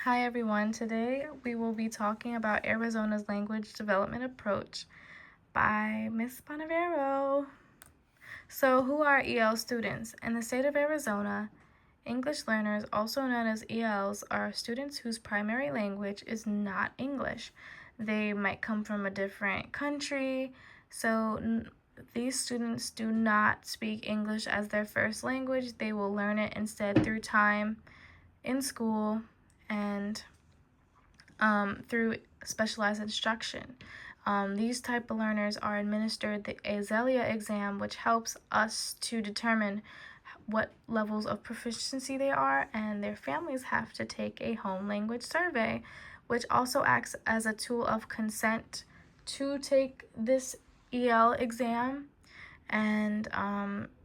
Hi everyone, today we will be talking about Arizona's language development approach by Miss Bonavero. So who are EL students? In the state of Arizona, English learners, also known as ELs, are students whose primary language is not English. They might come from a different country, so these students do not speak English as their first language. They will learn it instead through time in school and through specialized instruction. These type of learners are administered the ESL exam, which helps us to determine what levels of proficiency they are, and their families have to take a home language survey, which also acts as a tool of consent to take this EL exam. And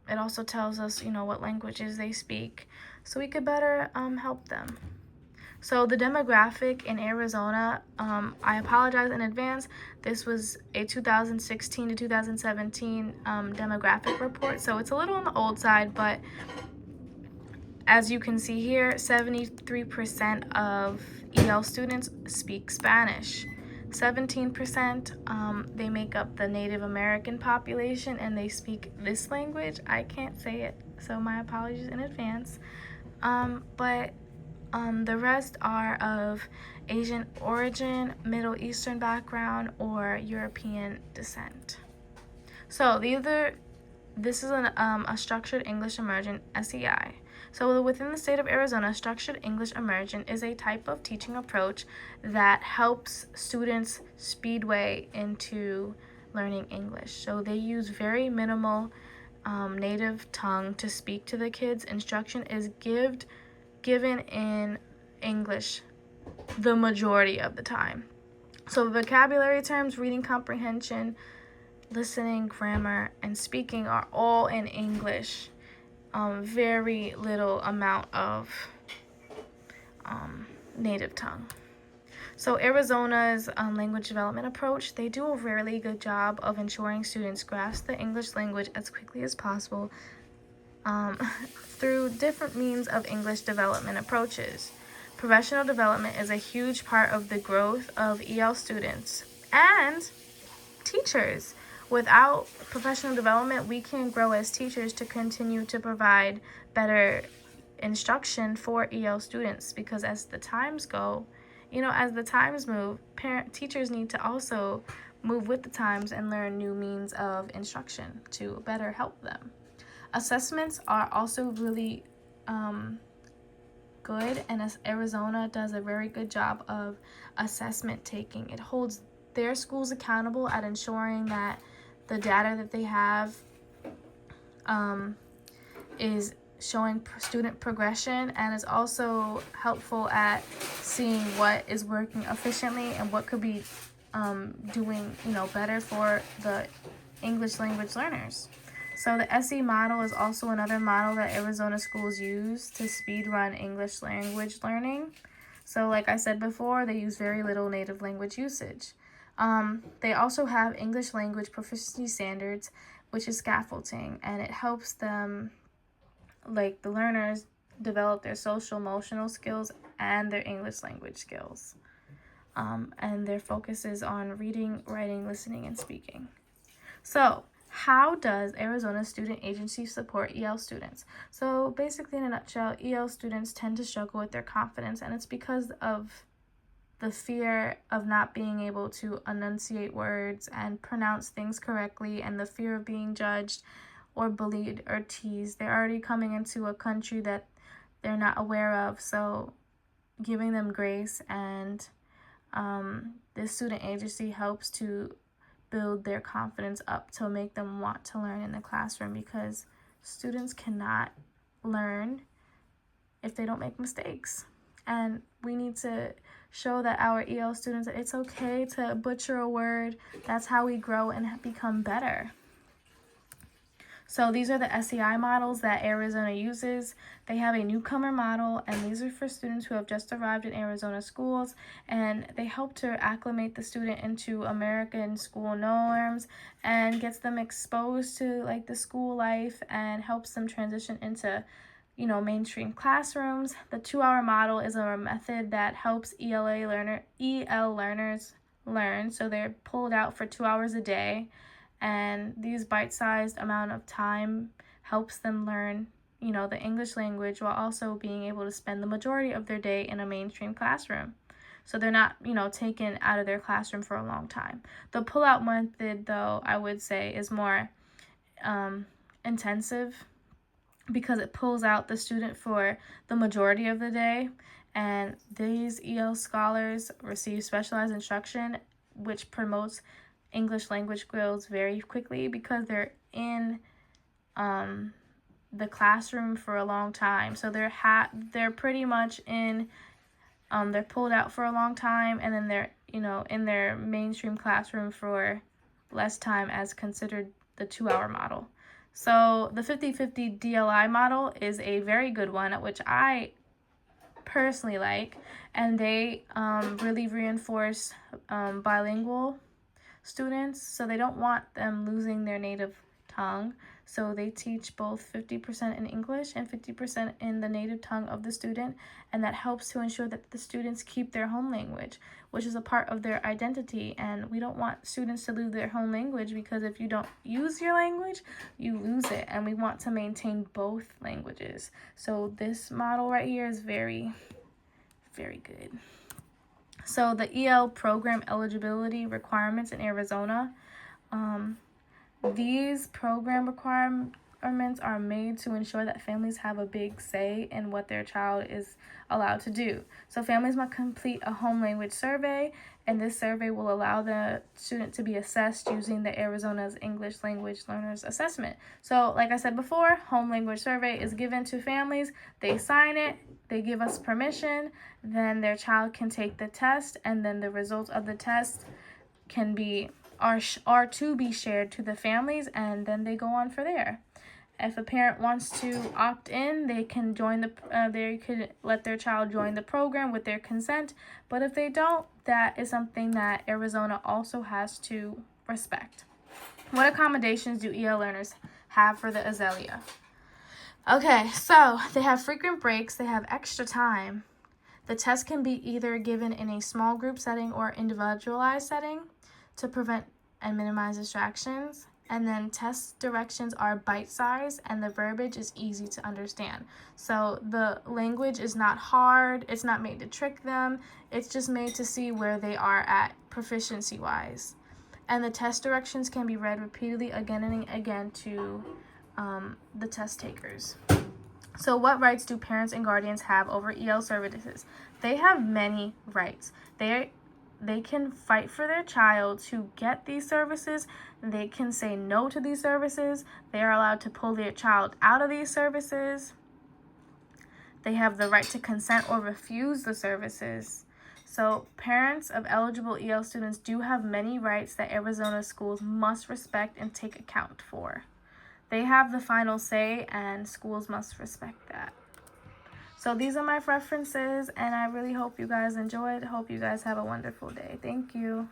it also tells us, what languages they speak, so we could better help them. So the demographic in Arizona, I apologize in advance. This was a 2016 to 2017 demographic report, so it's a little on the old side, but as you can see here, 73% of EL students speak Spanish. 17% they make up the Native American population and they speak this language. I can't say it, so my apologies in advance. But the rest are of Asian origin, Middle Eastern background, or European descent. So this is a structured English immersion, SEI. So within the state of Arizona, structured English immersion is a type of teaching approach that helps students speedway into learning English. So they use very minimal native tongue to speak to the kids. Instruction is given in English the majority of the time. So vocabulary terms, reading comprehension, listening, grammar, and speaking are all in English. Very little amount of native tongue. So Arizona's language development approach, they do a really good job of ensuring students grasp the English language as quickly as possible through different means of English development approaches. Professional development is a huge part of the growth of EL students and teachers. Without professional development, we can grow as teachers to continue to provide better instruction for EL students, because as the times go, as the times move, teachers need to also move with the times and learn new means of instruction to better help them. Assessments are also really good, and as Arizona does a very good job of assessment taking. It holds their schools accountable at ensuring that the data that they have is showing student progression, and is also helpful at seeing what is working efficiently and what could be doing better for the English language learners. So the SE model is also another model that Arizona schools use to speed run English language learning. So like I said before, they use very little native language usage. They also have English language proficiency standards, which is scaffolding, and it helps them, like the learners, develop their social emotional skills and their English language skills. And their focus is on reading, writing, listening, and speaking. So how does Arizona Student Agency support EL students? So basically, in a nutshell, EL students tend to struggle with their confidence, and it's because of the fear of not being able to enunciate words and pronounce things correctly, and the fear of being judged or bullied or teased. They're already coming into a country that they're not aware of, so giving them grace and this student agency helps to build their confidence up to make them want to learn in the classroom, because students cannot learn if they don't make mistakes. And we need to show that our EL students that it's okay to butcher a word. That's how we grow and become better. So these are the SEI models that Arizona uses. They have a newcomer model, and these are for students who have just arrived in Arizona schools, and they help to acclimate the student into American school norms and gets them exposed to like the school life and helps them transition into mainstream classrooms. The 2-hour model is a method that helps EL learners learn. So they're pulled out for 2 hours a day, and these bite-sized amount of time helps them learn, the English language while also being able to spend the majority of their day in a mainstream classroom. So they're not, taken out of their classroom for a long time. The pull-out method, though, I would say is more intensive, because it pulls out the student for the majority of the day. And these EL scholars receive specialized instruction, which promotes English language skills very quickly, because they're in the classroom for a long time. So they're pretty much in, they're pulled out for a long time, and then they're, in their mainstream classroom for less time, as considered the 2-hour model. So the 50-50 DLI model is a very good one, which I personally like, and they really reinforce bilingual students, so they don't want them losing their native tongue. So they teach both 50% in English and 50% in the native tongue of the student, and that helps to ensure that the students keep their home language, which is a part of their identity. And we don't want students to lose their home language, because if you don't use your language, you lose it, and we want to maintain both languages. So this model right here is very, very good. So the EL program eligibility requirements in Arizona. These program requirements are made to ensure that families have a big say in what their child is allowed to do. So families must complete a home language survey, and this survey will allow the student to be assessed using the Arizona's English Language Learners Assessment. So like I said before, home language survey is given to families. They sign it, they give us permission, then their child can take the test, and then the results of the test are to be shared to the families, and then they go on for there. If a parent wants to opt in, they can they could let their child join the program with their consent. But if they don't, that is something that Arizona also has to respect. What accommodations do EL learners have for the Azalea? Okay, so they have frequent breaks, they have extra time. The test can be either given in a small group setting or individualized setting to prevent and minimize distractions. And then test directions are bite-sized, and the verbiage is easy to understand. So the language is not hard, it's not made to trick them, it's just made to see where they are at proficiency-wise. And the test directions can be read repeatedly again and again to the test takers. So what rights do parents and guardians have over EL services? They have many rights. They can fight for their child to get these services. They can say no to these services. They are allowed to pull their child out of these services. They have the right to consent or refuse the services. So parents of eligible EL students do have many rights that Arizona schools must respect and take account for. They have the final say, and schools must respect that. So these are my references, and I really hope you guys enjoyed. Hope you guys have a wonderful day. Thank you.